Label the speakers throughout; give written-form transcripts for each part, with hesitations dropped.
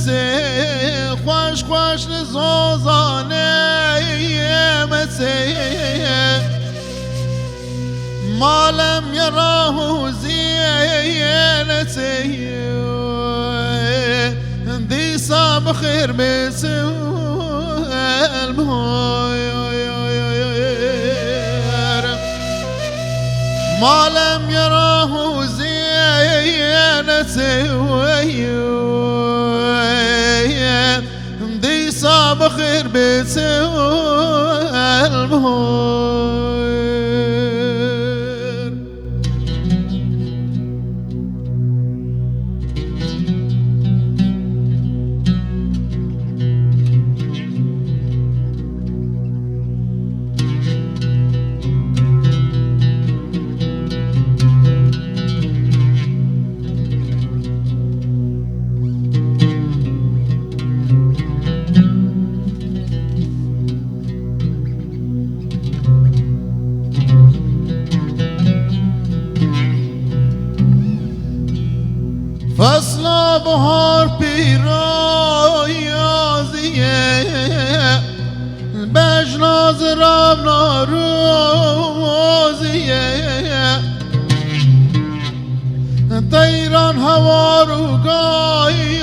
Speaker 1: مسي خوش خوش لزوزاني مسي ما لم يراه زينتي دي صاب خير ما لم يراه زينتي دي صاب خير فصل بهار پیرایازیه بجناز رب ناروزیه دیران هوا رو گایازیه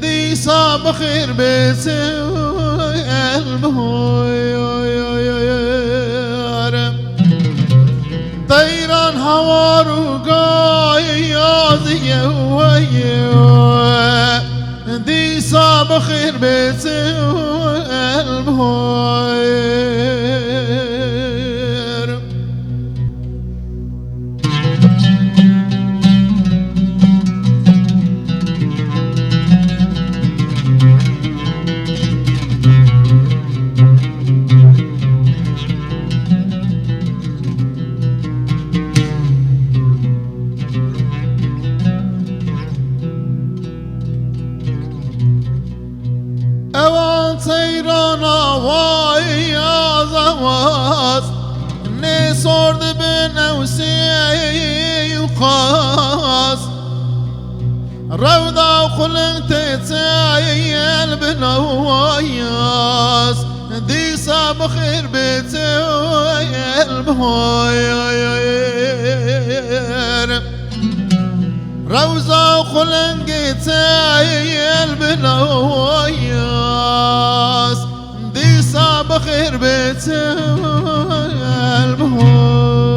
Speaker 1: دیسا بخیر بیسی طيران هوارو قايازيه دي صاب خير بيت المهير اوان طيران آوای آزواز نسرد بنوسی وقاس روضا خلنت تايل بنواياس دي صاب خير بتايل بهاير روضا خلنت تايل بنواياس دي صاب خير بتايل بهاير